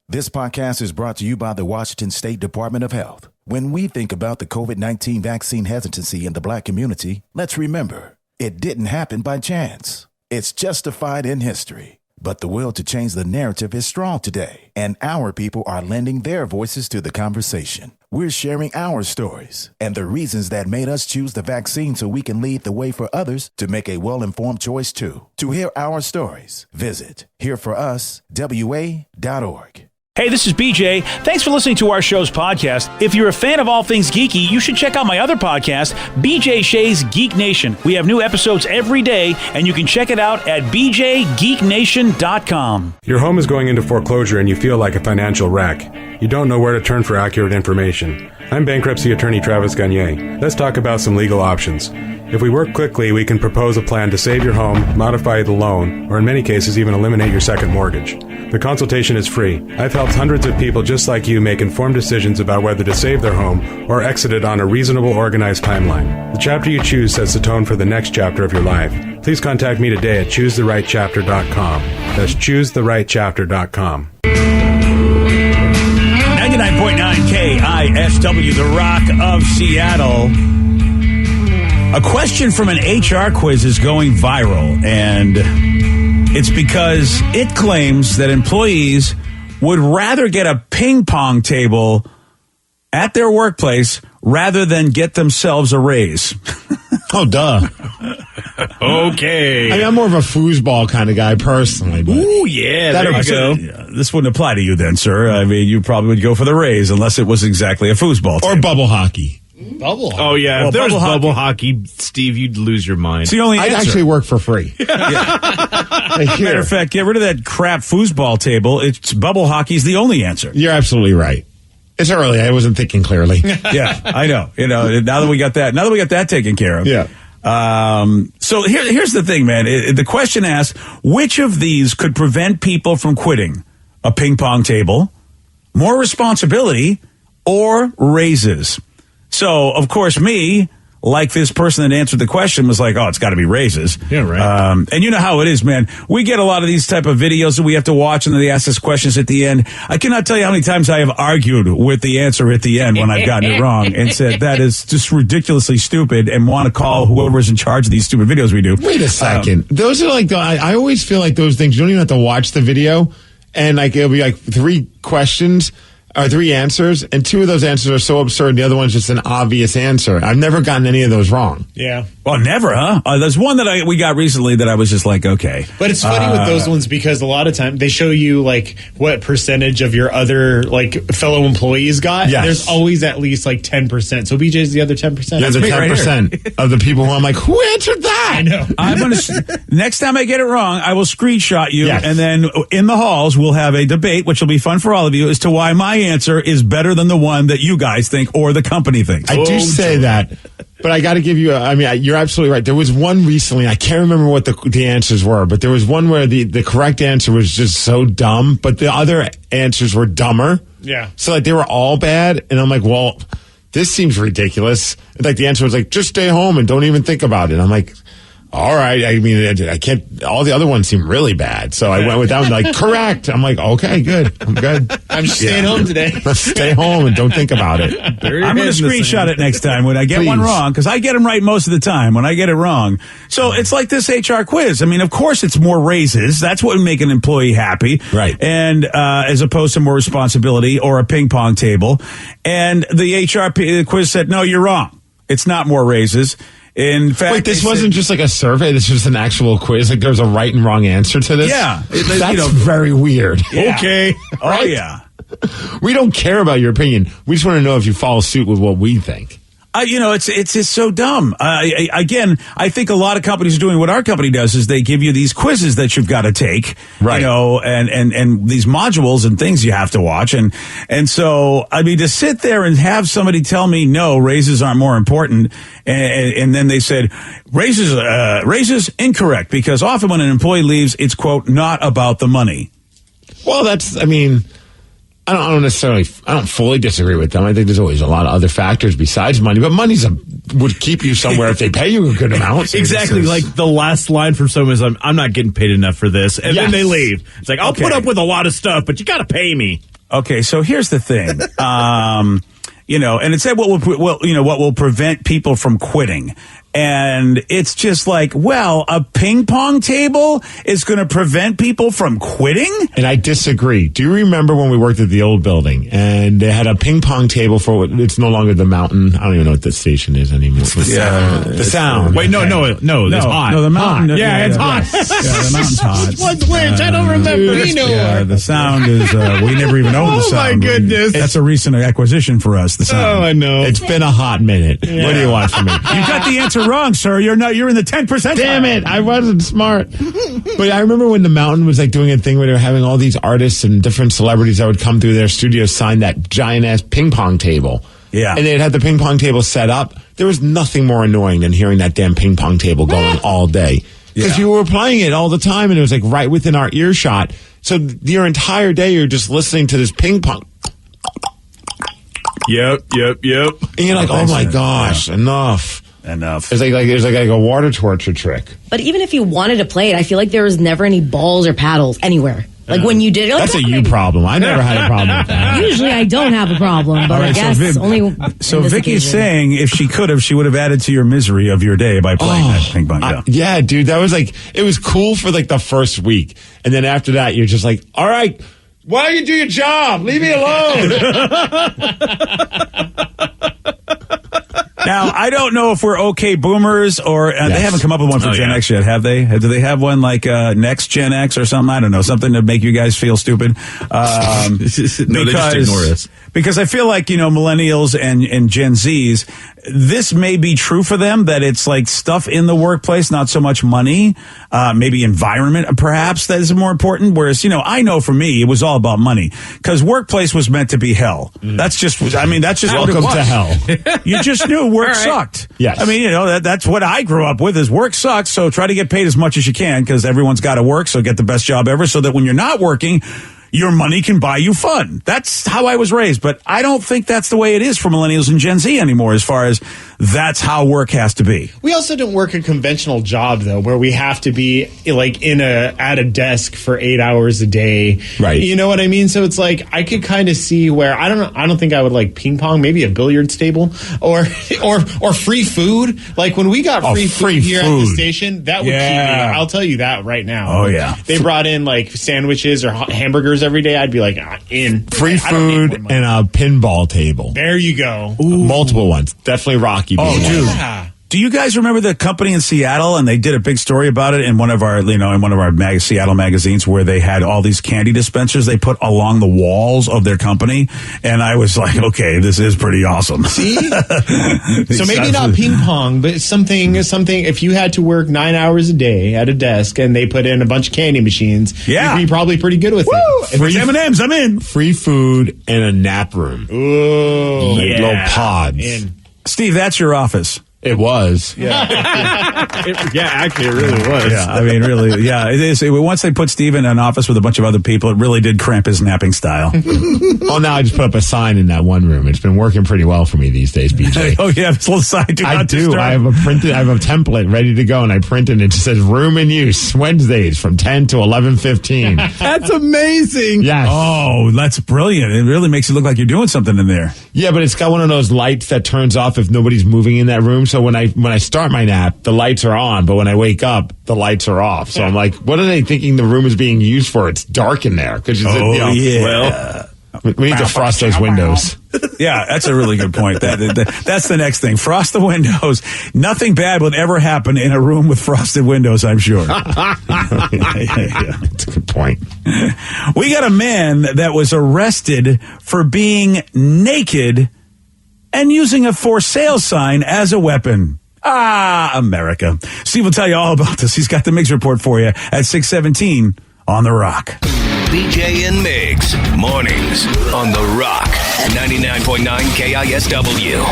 This podcast is brought to you by the Washington State Department of Health. When we think about the COVID-19 vaccine hesitancy in the Black community, let's remember, it didn't happen by chance. It's justified in history. But the will to change the narrative is strong today, and our people are lending their voices to the conversation. We're sharing our stories and the reasons that made us choose the vaccine so we can lead the way for others to make a well-informed choice too. To hear our stories, visit hereforuswa.org. Hey, this is BJ. Thanks for listening to our show's podcast. If you're a fan of all things geeky, you should check out my other podcast, BJ Shea's Geek Nation. We have new episodes every day, and you can check it out at bjgeeknation.com. Your home is going into foreclosure and you feel like a financial wreck. You don't know where to turn for accurate information. I'm bankruptcy attorney Travis Gagne. Let's talk about some legal options. If we work quickly, we can propose a plan to save your home, modify the loan, or in many cases even eliminate your second mortgage. The consultation is free. I've helped hundreds of people just like you make informed decisions about whether to save their home or exit it on a reasonable, organized timeline. The chapter you choose sets the tone for the next chapter of your life. Please contact me today at choosetherightchapter.com. That's choosetherightchapter.com. 99.9 KISW, the Rock of Seattle. A question from an HR quiz is going viral, and it's because it claims that employees would rather get a ping pong table at their workplace rather than get themselves a raise. Oh, duh. Okay. I mean, I'm more of a foosball kind of guy personally. But ooh, yeah. There you go. This wouldn't apply to you then, sir. I mean, you probably would go for the raise unless it was exactly a foosball table. Or bubble hockey. Bubble hockey. Oh, yeah. Well, if there was bubble hockey, Steve, you'd lose your mind. It's the only I'd answer. actually work for free. Matter of fact, get rid of that crap foosball table. It's bubble hockey's the only answer. You're absolutely right. It's early. I wasn't thinking clearly. Yeah, I know. You know, now that we got that taken care of. Yeah. So here's the thing, man. The question asks, which of these could prevent people from quitting? A ping pong table, more responsibility, or raises? So, of course, me, like this person that answered the question, was like, oh, it's got to be raises. Yeah, right. And you know how it is, man. We get a lot of these type of videos that we have to watch, and then they ask us questions at the end. I cannot tell you how many times I have argued with the answer at the end when I've gotten it wrong and said that is just ridiculously stupid and want to call whoever's in charge of these stupid videos we do. Wait a second. Those are like, I always feel like those things, you don't even have to watch the video, and like it'll be like 3 questions. Or 3 answers, and 2 of those answers are so absurd, and the other one's just an obvious answer. I've never gotten any of those wrong. Yeah. Well, never, huh? There's one that we got recently that I was just like, okay. But it's funny with those ones because a lot of time they show you like what percentage of your other like fellow employees got. Yes. There's always at least like 10%. So BJ's the other 10%. Yeah, the 10% of the people who I'm like, who answered that? I know. I'm gonna next time I get it wrong, I will screenshot you, Yes. and then in the halls we'll have a debate, which will be fun for all of you, as to why my answer is better than the one that you guys think or the company thinks. I do say that, but I got to give you, you're absolutely right. There was one recently, I can't remember what the answers were, but there was one where the correct answer was just so dumb, but the other answers were dumber. Yeah. So like they were all bad, and I'm like, well, this seems ridiculous. Like the answer was like, just stay home and don't even think about it. I'm like, all right. I mean, I can't. All the other ones seem really bad, so I went with that one. Like, correct. I'm like, okay, good. I'm good. I'm just staying home today. Let's stay home and don't think about it. I'm going to screenshot it next time when I get one Please. wrong, because I get them right most of the time when I get it wrong. So it's like this HR quiz. I mean, of course, it's more raises. That's what would make an employee happy, Right? And as opposed to more responsibility or a ping pong table. And the HR quiz said, no, you're wrong. It's not more raises. In fact, wait, this wasn't just like a survey. This was an actual quiz. Like there was a right and wrong answer to this. Yeah, That's very weird. Yeah. Okay, Oh yeah. We don't care about your opinion. We just want to know if you follow suit with what we think. It's just so dumb. Again, I think a lot of companies are doing what our company does is they give you these quizzes that you've got to take, right? You know, and these modules and things you have to watch. And so, I mean, to sit there and have somebody tell me, no, raises aren't more important. And then they said, raises incorrect, because often when an employee leaves, it's, quote, not about the money. Well, I don't fully disagree with them. I think there's always a lot of other factors besides money, but money's would keep you somewhere if they pay you a good amount. Exactly. Like the last line from someone is, I'm not getting paid enough for this. And then they leave. It's like, I'll put up with a lot of stuff, but you got to pay me. Okay, so here's the thing. And it said what will prevent people from quitting. And it's just like, well, a ping pong table is going to prevent people from quitting? And I disagree. Do you remember when we worked at the old building and they had a ping pong table for, it's no longer the Mountain. I don't even know what the station is anymore. The Sound. Wait, no, it's hot. No, the Mountain. Hot. Yeah, it's hot. Yeah, the Mountain's hot. What's which? I don't remember. Yeah, the Sound is, we never even owned the Sound. Oh, my goodness. That's a recent acquisition for us, the Sound. Oh, I know. It's been a hot minute. What do you want from me? You got the answer wrong, sir. You're in the 10%. Damn it, I wasn't smart. But I remember when the Mountain was like doing a thing where they were having all these artists and different celebrities that would come through their studio sign that giant ass ping pong table. Yeah. And they'd had the ping pong table set up. There was nothing more annoying than hearing that damn ping pong table going all day. Because you were playing it all the time and it was like right within our earshot. So your entire day you're just listening to this ping pong. Yep. And you're like, oh my gosh, enough. It's like a water torture trick. But even if you wanted to play it, I feel like there was never any balls or paddles anywhere. Like when you did it. That's a you problem. I never had a problem with that. Usually I don't have a problem, but I guess only. So Vicky's saying if she could have, she would have added to your misery of your day by playing that ping pong. Yeah, dude, that was like, it was cool for like the first week. And then after that, you're just like, all right, why don't you do your job? Leave me alone. Now, I don't know if we're okay boomers or they haven't come up with one for Gen X yet, have they? Do they have one like next Gen X or something? I don't know, something to make you guys feel stupid. No, they just ignore us. Because I feel like, millennials and Gen Zs, this may be true for them, that it's like stuff in the workplace, not so much money, maybe environment perhaps that is more important. Whereas, I know for me, it was all about money because workplace was meant to be hell. That's just welcome what it was. to hell. You just knew work sucked. Yes. I mean, that's what I grew up with is work sucks. So try to get paid as much as you can because everyone's got to work. So get the best job ever so that when you're not working, your money can buy you fun. That's how I was raised. But I don't think that's the way it is for millennials and Gen Z anymore as far as that's how work has to be. We also don't work a conventional job, though, where we have to be like at a desk for 8 hours a day. Right. You know what I mean? So it's like I could kind of see where I don't think I would like ping pong, maybe a billiards table or free food. Like when we got free food here at the station, that would keep me. I'll tell you that right now. Oh, yeah. They brought in like sandwiches or hamburgers every day. I'd be like, in. Free food and a pinball table. There you go. Multiple ones. Definitely Rocky. Oh, dude. Yeah. Do you guys remember the company in Seattle? And they did a big story about it in one of our, Seattle magazines where they had all these candy dispensers they put along the walls of their company. And I was like, okay, this is pretty awesome. See? So maybe not ping pong, but something, if you had to work 9 hours a day at a desk and they put in a bunch of candy machines, you'd be probably pretty good with it. Free M&Ms, I'm in. Free food and a nap room. Ooh. Like little pods. Steve, that's your office. It was. Yeah. Actually, it really was. Yeah, I mean, really, yeah. It is. Once they put Steve in an office with a bunch of other people, it really did cramp his napping style. Oh, now I just put up a sign in that one room. It's been working pretty well for me these days, BJ. Oh, yeah, this little sign. I do. I have a template ready to go, and I printed it. It says room in use Wednesdays from 10 to 11:15. That's amazing. Yes. Oh, that's brilliant. It really makes it look like you're doing something in there. Yeah, but it's got one of those lights that turns off if nobody's moving in that room. So when I start my nap, the lights are on, but when I wake up, the lights are off. So I'm like, what are they thinking the room is being used for? It's dark in there. Yeah. We need to frost those windows. Yeah, that's a really good point. That's the next thing. Frost the windows. Nothing bad would ever happen in a room with frosted windows, I'm sure. Yeah. That's a good point. We got a man that was arrested for being naked and using a for sale sign as a weapon. Ah, America. Steve will tell you all about this. He's got the Mix Report for you at 6:17 on The Rock. BJ and Migs, mornings on The Rock, 99.9 KISW.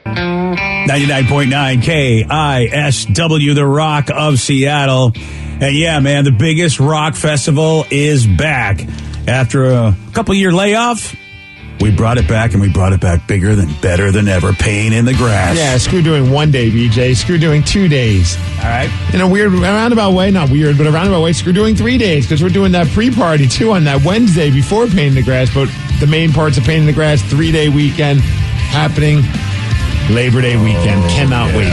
99.9 KISW, The Rock of Seattle. And yeah, man, the biggest rock festival is back. After a couple-year layoff, We brought it back, and we brought it back bigger than, better than ever. Pain in the grass. Yeah, screw doing 1 day, BJ. Screw doing 2 days. All right. In a weird, roundabout way, not weird, but a roundabout way, screw doing 3 days, because we're doing that pre-party, too, on that Wednesday before Pain in the Grass. But the main parts of Pain in the Grass, 3-day weekend happening Labor Day weekend. Cannot wait.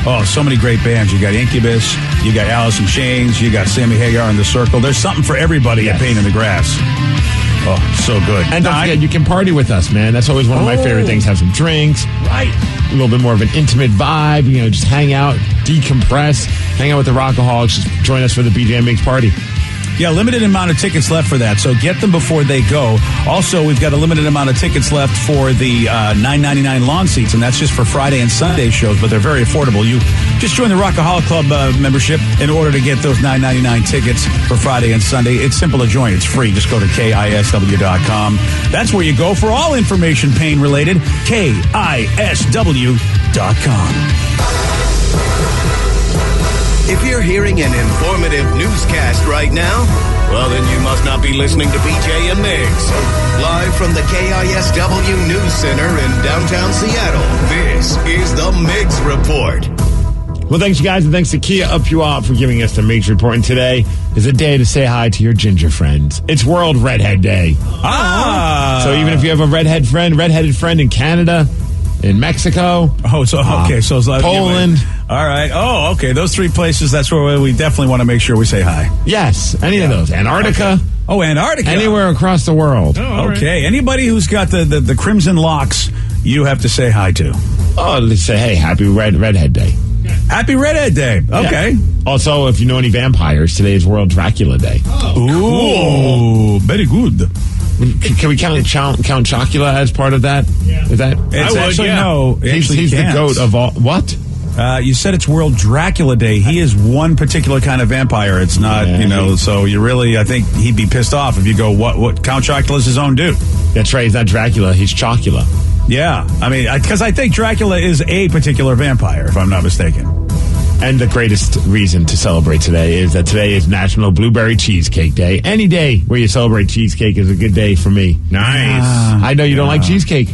Oh, so many great bands. You got Incubus, you got Alice in Chains, you got Sammy Hagar and the Circle. There's something for everybody at Pain in the Grass. Oh, so good. And don't forget, you can party with us, man. That's always one of my favorite things. Have some drinks. Right. A little bit more of an intimate vibe. You know, just hang out, decompress, hang out with the Rockaholics. Just join us for the BJ and Migs party. Yeah, limited amount of tickets left for that, so get them before they go. Also, we've got a limited amount of tickets left for the $9.99 lawn seats, and that's just for Friday and Sunday shows, but they're very affordable. You just join the Rockaholic Club membership in order to get those $9.99 tickets for Friday and Sunday. It's simple to join. It's free. Just go to KISW.com. That's where you go for all information pain-related. KISW.com. If you're hearing an informative newscast right now, well, then you must not be listening to BJ and Migs. Live from the KISW News Center in downtown Seattle, this is the Migs Report. Well, thanks, you guys, and thanks to Kia Up You Out for giving us the Migs Report. And today is a day to say hi to your ginger friends. It's World Redhead Day. So even if you have a redheaded friend in Canada, in Mexico. Oh, so okay, so it's like Poland. All right. Oh, okay. Those 3 places. That's where we definitely want to make sure we say hi. Yes, any of those. Antarctica. Okay. Oh, Antarctica. Anywhere across the world. Oh, okay. Right. Anybody who's got the crimson locks, you have to say hi to. Oh, let's say, hey, happy Redhead Day. Happy Redhead Day. Okay. Yeah. Also, if you know any vampires, today is World Dracula Day. Oh, ooh, very good. Can we count Chocula as part of that? Yeah. Is that? It's actually, no. He's the goat of all. What? You said it's World Dracula Day. He is one particular kind of vampire. It's not, so you really, I think he'd be pissed off if you go, what Count Chocula's his own dude. That's right. He's not Dracula. He's Chocula. Yeah. I mean, because I think Dracula is a particular vampire, if I'm not mistaken. And the greatest reason to celebrate today is that today is National Blueberry Cheesecake Day. Any day where you celebrate cheesecake is a good day for me. Nice. I know you don't like cheesecake.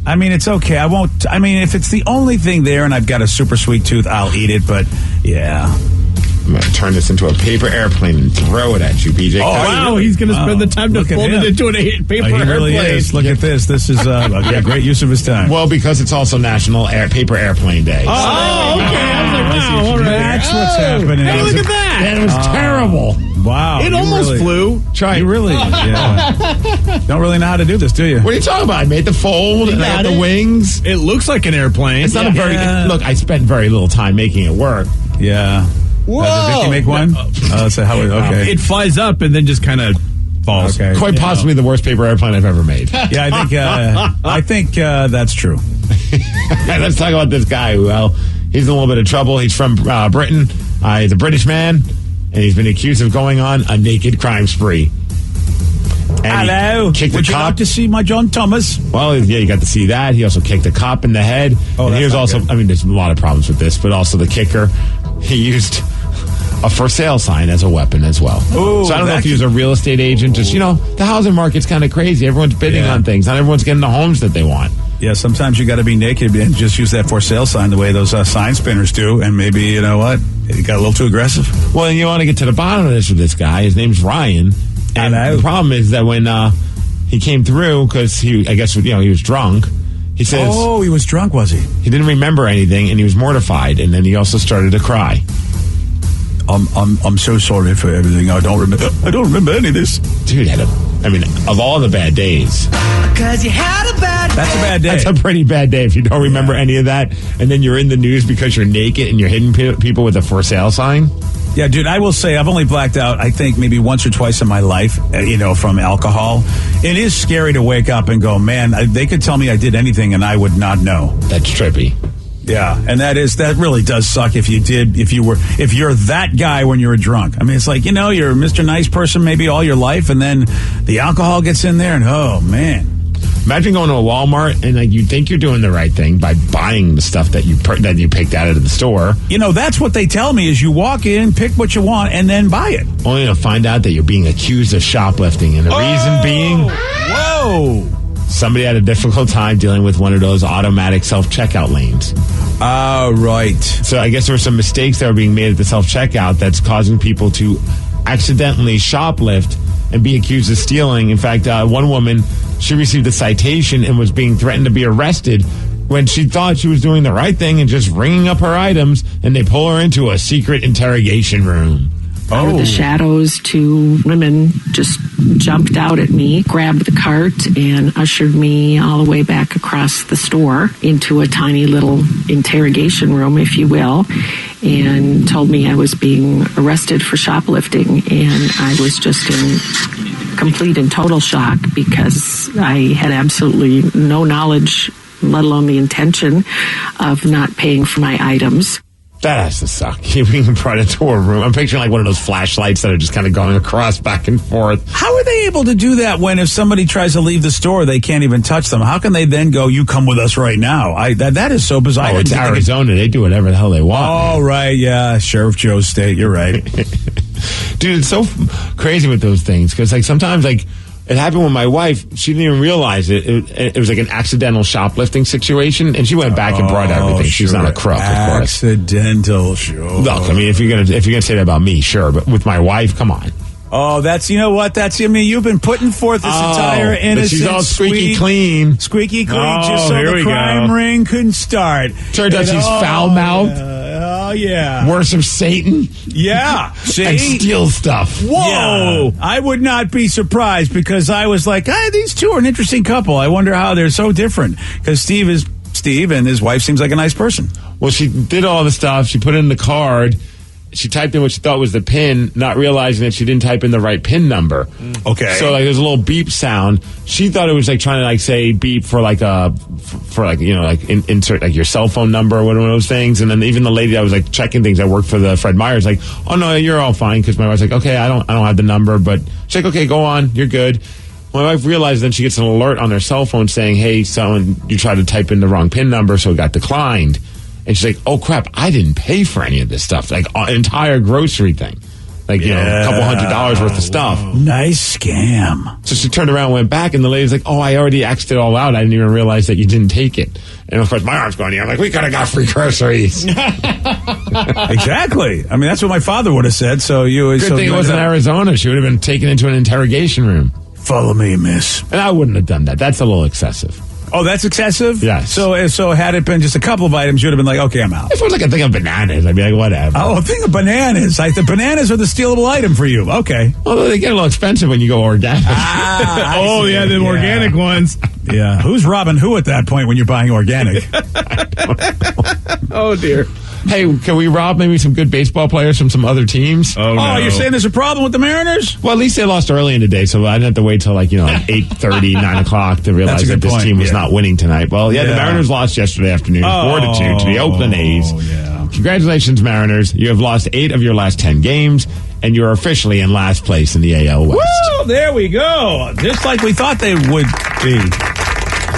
I mean, it's okay. If it's the only thing there and I've got a super sweet tooth, I'll eat it, but yeah. I'm going to turn this into a paper airplane and throw it at you, BJ. Oh, wow. He's going to spend the time to fold it into a paper airplane. He really is. Look at this. This is a great use of his time. Well, because it's also National Paper Airplane Day. Oh, okay. I was like, wow, all right. That's what's happening. Hey, look at that. And it was terrible. Wow. It almost flew. Try. You really don't really know how to do this, do you? What are you talking about? I made the fold and I got the wings. It looks like an airplane. It's not a very... Look, I spent very little time making it work. Yeah. Whoa! Did Vicky make one? Okay. It flies up and then just kind of falls. Okay. Quite possibly the worst paper airplane I've ever made. Yeah, I think that's true. Let's talk about this guy who, he's in a little bit of trouble. He's from Britain. He's a British man, and he's been accused of going on a naked crime spree. And hello. Would you like to see my John Thomas? Well, yeah, you got to see that. He also kicked a cop in the head. Oh, and here's also, good. There's a lot of problems with this, but also the kicker, he used a for sale sign as a weapon as well. Ooh, so I don't know if he was a real estate agent. Just, the housing market's kind of crazy. Everyone's bidding on things. Not everyone's getting the homes that they want. Yeah, sometimes you got to be naked and just use that for sale sign the way those sign spinners do. And maybe, you know what? It got a little too aggressive. Well, and you want to get to the bottom of this with this guy. His name's Ryan. And the problem is that when he came through, because he was drunk. He says, "Oh, he was drunk, was he? He didn't remember anything, and he was mortified, and then he also started to cry. I'm so sorry for everything. I don't remember any of this, dude. Of all the bad days, because you had a bad day. That's a bad day. That's a pretty bad day if you don't remember any of that, and then you're in the news because you're naked and you're hitting people with a for sale sign." Yeah, dude, I will say I've only blacked out, I think, maybe once or twice in my life, from alcohol. It is scary to wake up and go, man, they could tell me I did anything and I would not know. That's trippy. Yeah, and that really does suck if you're that guy when you're drunk. I mean, it's like, you're Mr. Nice person maybe all your life, and then the alcohol gets in there, and oh, man. Imagine going to a Walmart and you think you're doing the right thing by buying the stuff that you picked out of the store. That's what they tell me is you walk in, pick what you want, and then buy it. Only to find out that you're being accused of shoplifting, and the reason being... Whoa! somebody had a difficult time dealing with one of those automatic self-checkout lanes. Oh, right. So I guess there were some mistakes that were being made at the self-checkout that's causing people to accidentally shoplift and be accused of stealing. In fact, one woman, she received a citation and was being threatened to be arrested when she thought she was doing the right thing and just ringing up her items, and they pull her into a secret interrogation room. Out of the shadows, two women just jumped out at me, grabbed the cart, and ushered me all the way back across the store into a tiny little interrogation room, if you will, and told me I was being arrested for shoplifting, and I was just in complete and total shock because I had absolutely no knowledge, let alone the intention of not paying for my items. That has to suck. Being brought into a room. I'm picturing like one of those flashlights that are just kind of going across back and forth. How are they able to do that when if somebody tries to leave the store, they can't even touch them? How can they then go, you come with us right now? That is so bizarre. Oh, it's Arizona. They do whatever the hell they want. Oh, right. Yeah. Sheriff Joe's state. You're right. Dude, it's so crazy with those things because like sometimes like it happened with my wife. She didn't even realize it. It was like an accidental shoplifting situation, and she went back and brought everything. She's not a crook, of course. Accidental, sure. Look, I mean, if you're gonna say that about me, sure, but with my wife, come on. Oh, you know what? You've been putting forth this entire innocent, she's all squeaky clean, just so the crime ring couldn't start. Turns out she's foul-mouthed. Oh, yeah. Worship Satan. Yeah. See? And steal stuff. Whoa. Yeah. I would not be surprised because I was like, these two are an interesting couple. I wonder how they're so different. Because Steve is Steve and his wife seems like a nice person. Well, she did all the stuff. She put in the card. She typed in what she thought was the PIN, not realizing that she didn't type in the right PIN number. Okay. So like there's a little beep sound. She thought it was like trying to like say beep for like insert like your cell phone number or one of those things. And then even the lady that was like checking things that worked for the Fred Meyer's like, oh no, you're all fine. Because my wife's like, okay, I don't have the number, but she's like, okay, go on, you're good. My wife realized then she gets an alert on their cell phone saying, hey, someone, you tried to type in the wrong PIN number, so it got declined. And she's like, oh, crap, I didn't pay for any of this stuff. Like, an entire grocery thing. Like, you know, a couple $100 worth of stuff. Nice scam. So she turned around and went back, and the lady's like, oh, I already axed it all out. I didn't even realize that you didn't take it. And, of course, my arm's going here. I'm like, we could have got free groceries. Exactly. I mean, that's what my father would have said. So Good thing it wasn't Arizona. She would have been taken into an interrogation room. Follow me, miss. And I wouldn't have done that. That's a little excessive. Oh, that's excessive? Yes. So had it been just a couple of items, you would have been like, okay, I'm out. If it was like a thing of bananas, I'd be like, whatever. Oh, a thing of bananas. Like the bananas are the stealable item for you. Okay. Well, they get a little expensive when you go organic. The organic ones. Yeah. Who's robbing who at that point when you're buying organic? Oh, dear. Hey, can we rob maybe some good baseball players from some other teams? Oh, no. You're saying there's a problem with the Mariners? Well, at least they lost early in the day, so I didn't have to wait till like 8:30, 9 o'clock to realize that this team was not winning tonight. Well, the Mariners lost yesterday afternoon, 4-2 to the Oakland A's. Yeah. Congratulations, Mariners. You have lost 8 of your last 10 games, and you're officially in last place in the AL West. Woo! There we go. Just like we thought they would be.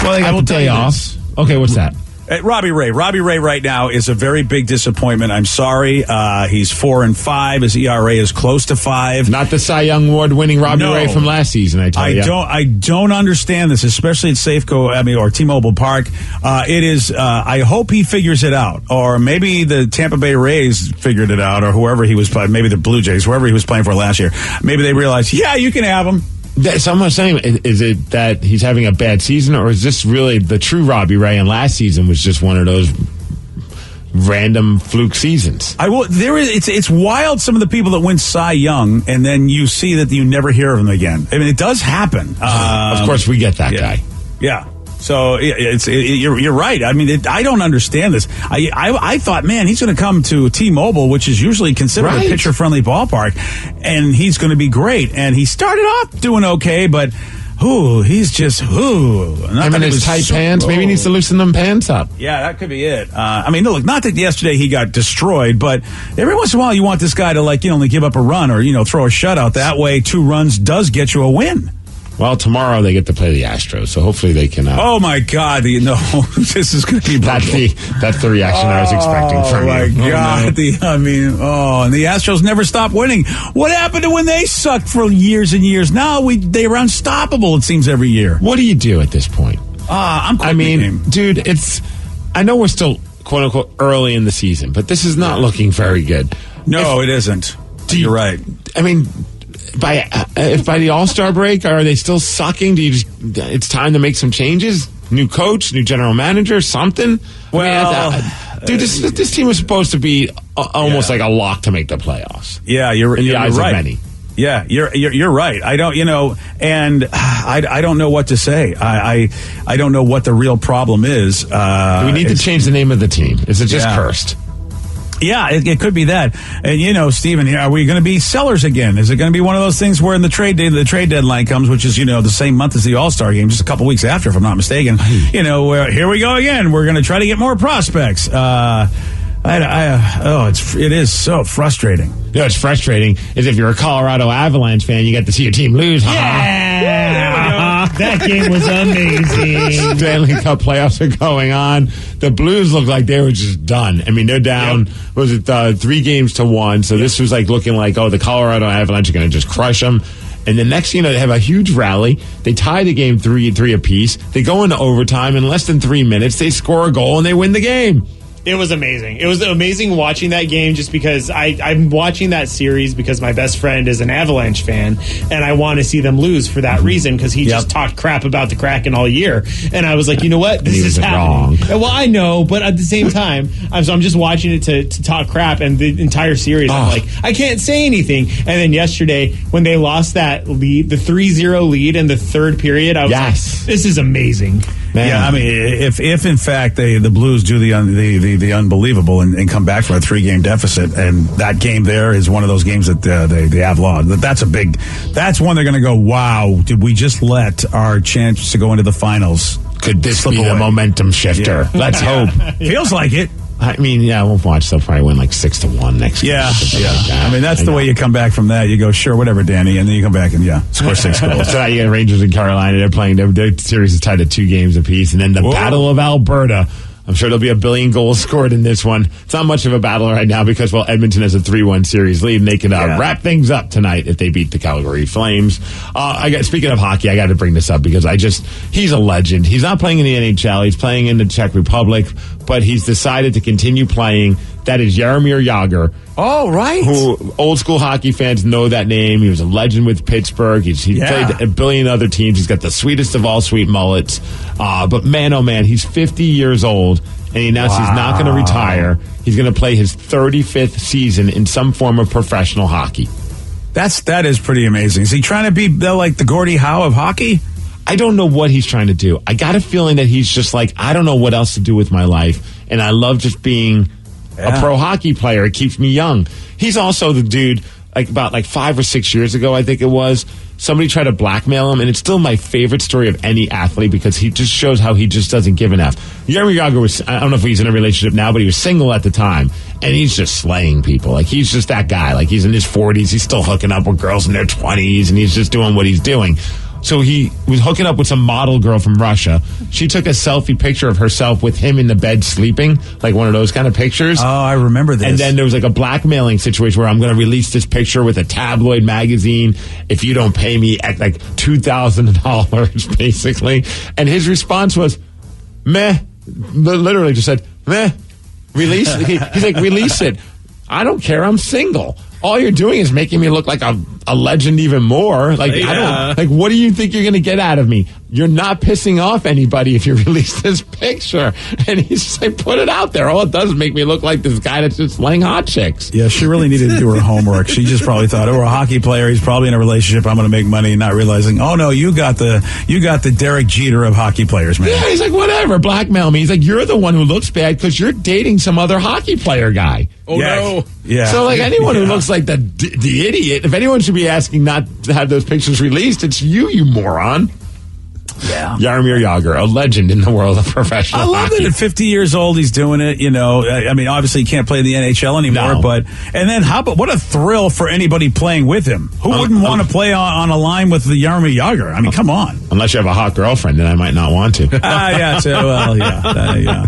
Well, they got the day off. Okay, what's that? Robbie Ray right now is a very big disappointment. I'm sorry. He's 4-5. His ERA is close to 5. Not the Cy Young Award winning Robbie Ray from last season, I tell you. I don't understand this, especially at Safeco, or T-Mobile Park. It is, I hope he figures it out. Or maybe the Tampa Bay Rays figured it out, or whoever he was playing, maybe the Blue Jays, whoever he was playing for last year. Maybe they realized, yeah, you can have him. So I'm not saying, is it that he's having a bad season, or is this really the true Robbie Ray, and last season was just one of those random fluke seasons? It's wild, some of the people that win Cy Young, and then you see that you never hear of them again. I mean, it does happen. Of course, we get that guy. Yeah. So you're right. I mean, I don't understand this. I thought, man, he's going to come to T-Mobile, which is usually considered a pitcher-friendly ballpark, and he's going to be great. And he started off doing okay, but he's just Him and his tight pants. Maybe he needs to loosen them pants up. Yeah, that could be it. I mean, look, not that yesterday he got destroyed, but every once in a while you want this guy to only give up a run or throw a shutout. That way, 2 runs does get you a win. Well, tomorrow they get to play the Astros, so hopefully they can. Oh my God! This is going to be brutal. That's the reaction I was expecting from you. Oh my God! No. And the Astros never stopped winning. What happened to when they sucked for years and years? Now they are unstoppable. It seems every year. What do you do at this point? Dude, I know we're still quote unquote early in the season, but this is not looking very good. No, it isn't. You're right. I mean, if by the All-Star break, are they still sucking? It's time to make some changes? New coach, new general manager, something? Well, this team was supposed to be almost like a lock to make the playoffs. Yeah, you're right. Of many. Yeah, you're right. I don't, and I don't know what to say. I don't know what the real problem is. Do we need to change the name of the team? Is it just cursed? Yeah, it could be that. And, Stephen, are we going to be sellers again? Is it going to be one of those things where in the trade deadline comes, which is, the same month as the All-Star game, just a couple weeks after, if I'm not mistaken, here we go again. We're going to try to get more prospects. It is so frustrating. It's frustrating is if you're a Colorado Avalanche fan, you get to see your team lose. That game was amazing. Stanley Cup playoffs are going on. The Blues look like they were just done. I mean, they're down, 3-1. So this was looking like, the Colorado Avalanche are going to just crush them. And the next thing they have a huge rally. They tie the game 3-3 apiece. They go into overtime. In less than 3 minutes, they score a goal and they win the game. It was amazing. It was amazing watching that game just because I'm watching that series because my best friend is an Avalanche fan, and I want to see them lose for that reason because he just talked crap about the Kraken all year. And I was like, you know what? This is happening. Wrong. Well, I know, but at the same time, I'm just watching it to talk crap, and the entire series, I'm like, I can't say anything. And then yesterday, when they lost that lead, the 3-0 lead in the third period, I was like, this is amazing. Man. Yeah, I mean, if in fact the Blues do the unbelievable and come back from a 3-game deficit, and that game there is one of those games that they have lost. That's one they're going to go, wow, did we just let our chance to go into the finals? Could this be the momentum shifter? Yeah. Let's hope. Feels like it. I mean, I won't watch. They'll probably win 6-1 next year. Yeah. Like I mean, that's the way you come back from that. You go, sure, whatever, Danny, and then you come back and score 6 goals. So you got Rangers and Carolina. They're playing. Their series is tied at 2 games apiece, and then the Battle of Alberta. I'm sure there'll be 1 billion goals scored in this one. It's not much of a battle right now because, Edmonton has a 3-1 series lead, and they can wrap things up tonight if they beat the Calgary Flames. Speaking of hockey, I got to bring this up because he's a legend. He's not playing in the NHL. He's playing in the Czech Republic, but he's decided to continue playing. That is Jaromir Jagr. Oh, right. Who old school hockey fans know that name. He was a legend with Pittsburgh. He played 1 billion other teams. He's got the sweetest of all sweet mullets. But man, oh man, he's 50 years old, and he announced he's not going to retire. He's going to play his 35th season in some form of professional hockey. That is pretty amazing. Is he trying to be like the Gordie Howe of hockey? I don't know what he's trying to do. I got a feeling that he's just I don't know what else to do with my life, and I love just being a pro hockey player. It keeps me young. He's also the dude, about 5 or 6 years ago, I think it was, somebody tried to blackmail him, and it's still my favorite story of any athlete because he just shows how he just doesn't give an F. Jaromir Jagr was, I don't know if he's in a relationship now, but he was single at the time, and he's just slaying people. He's just that guy. He's in his 40s. He's still hooking up with girls in their 20s, and he's just doing what he's doing. So he was hooking up with some model girl from Russia. She took a selfie picture of herself with him in the bed sleeping, one of those kind of pictures. Oh, I remember this. And then there was a blackmailing situation where I'm going to release this picture with a tabloid magazine if you don't pay me at $2,000, basically. And his response was, meh. Literally just said, meh. Release. He's like, release it. I don't care. I'm single. All you're doing is making me look like a legend even more. I don't, what do you think you're going to get out of me? You're not pissing off anybody if you release this picture. And he's just put it out there. All it does is make me look like this guy that's just laying hot chicks. Yeah, she really needed to do her homework. She just probably thought, we're a hockey player. He's probably in a relationship. I'm going to make money, not realizing, oh no, you got the Derek Jeter of hockey players, man. Yeah, he's like, whatever, blackmail me. He's like, you're the one who looks bad because you're dating some other hockey player guy. Oh no. Yeah. So anyone who looks like the idiot, if anyone should be asking not to have those pictures released, it's you moron. Yeah. Jaromir Jagr, a legend in the world of professional I love hockey. that at 50 years old he's doing it. You know, I mean, obviously he can't play in the NHL anymore, and then how about what a thrill for anybody playing with him? Who wouldn't want to play on a line with the Jaromir Jagr? I mean, come on. Unless you have a hot girlfriend, then I might not want to. Yeah, so, well, yeah.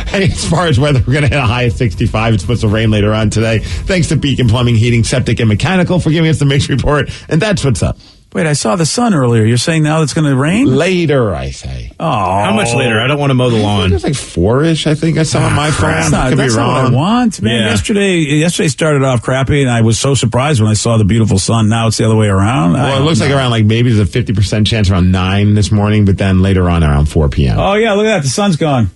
Hey, as far as weather, we're going to hit a high of 65. It's supposed to rain later on today. Thanks to Beacon Plumbing, Heating, Septic, and Mechanical for giving us the mix report. And that's what's up. Wait, I saw the sun earlier. You're saying now it's going to rain? Later, I say. Oh. How much later? I don't want to mow the lawn. It was like 4-ish, I think I saw on my phone. That's I could be not wrong. what I want. Man, Yeah. yesterday started off crappy, and I was so surprised when I saw the beautiful sun. Now it's the other way around. Well, it looks like around maybe there's a 50% chance around 9 this morning, but then later on around 4 p.m. Oh, yeah, look at that. The sun's gone.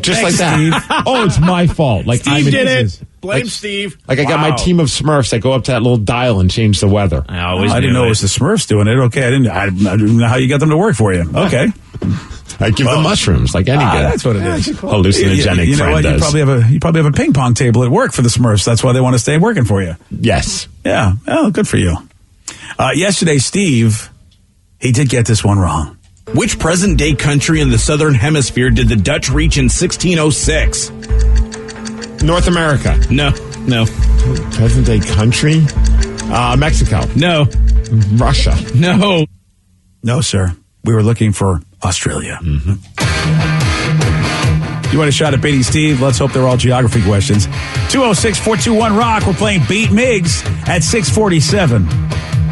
Just Thanks, like that. Steve. Oh, it's my fault. Like Steve did it. Blame like, Steve. Like I got my team of Smurfs that go up to that little dial and change the weather. I always I didn't know it was the Smurfs doing it. Okay, I didn't know how you got them to work for you. Okay. I give them mushrooms like any guy. That's what it is. Hallucinogenic you know friend what? does. You probably have a ping pong table at work for the Smurfs. That's why they want to stay working for you. Yes. Yeah. Oh, good for you. Yesterday, Steve, he did get this one wrong. Which present-day country in the southern hemisphere did the Dutch reach in 1606? North America. No. Present-day country? Mexico. No. Russia. No. No, sir. We were looking for Australia. Mm-hmm. You want a shot at beating Steve? Let's hope they're all geography questions. 206-421-ROCK. We're playing Beat Miggs at 647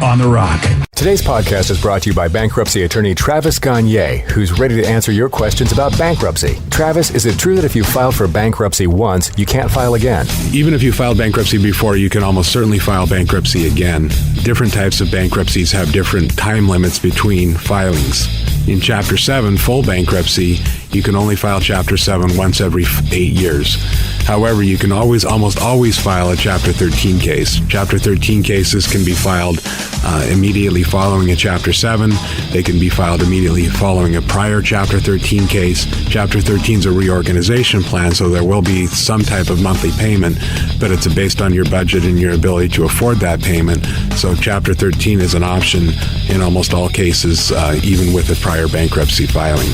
on The Rock. Today's podcast is brought to you by bankruptcy attorney Travis Gagne, who's ready to answer your questions about bankruptcy. Travis, is it true that if you filed for bankruptcy once, you can't file again? Even if you filed bankruptcy before, you can almost certainly file bankruptcy again. Different types of bankruptcies have different time limits between filings. In Chapter 7, full bankruptcy, you can only file Chapter 7 once every 8 years. However, you can almost always file a Chapter 13 case. Chapter 13 cases can be filed immediately following a Chapter 7. They can be filed immediately following a prior Chapter 13 case. Chapter 13 is a reorganization plan, so there will be some type of monthly payment, but it's based on your budget and your ability to afford that payment. So Chapter 13 is an option in almost all cases, even with a prior bankruptcy filing.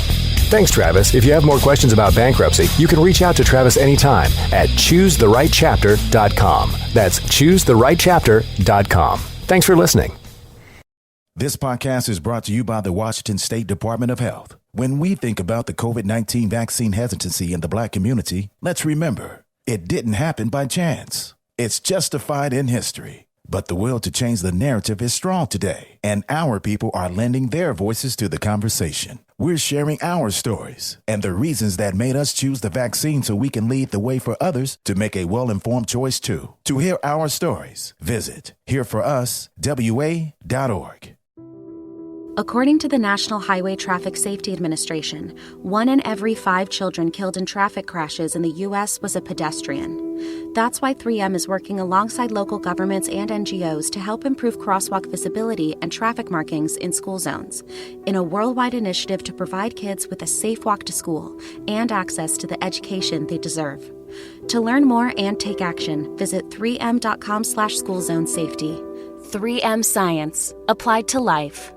Thanks, Travis. If you have more questions about bankruptcy, you can reach out to Travis anytime at choosetherightchapter.com. That's choosetherightchapter.com. Thanks for listening. This podcast is brought to you by the Washington State Department of Health. When we think about the COVID-19 vaccine hesitancy in the Black community, let's remember, it didn't happen by chance. It's justified in history. But the will to change the narrative is strong today, and our people are lending their voices to the conversation. We're sharing our stories and the reasons that made us choose the vaccine so we can lead the way for others to make a well-informed choice too. To hear our stories, visit hereforuswa.org. According to the National Highway Traffic Safety Administration, 1 in every 5 children killed in traffic crashes in the U.S. was a pedestrian. That's why 3M is working alongside local governments and NGOs to help improve crosswalk visibility and traffic markings in school zones, in a worldwide initiative to provide kids with a safe walk to school and access to the education they deserve. To learn more and take action, visit 3m.com/schoolzonesafety. 3M Science, applied to life.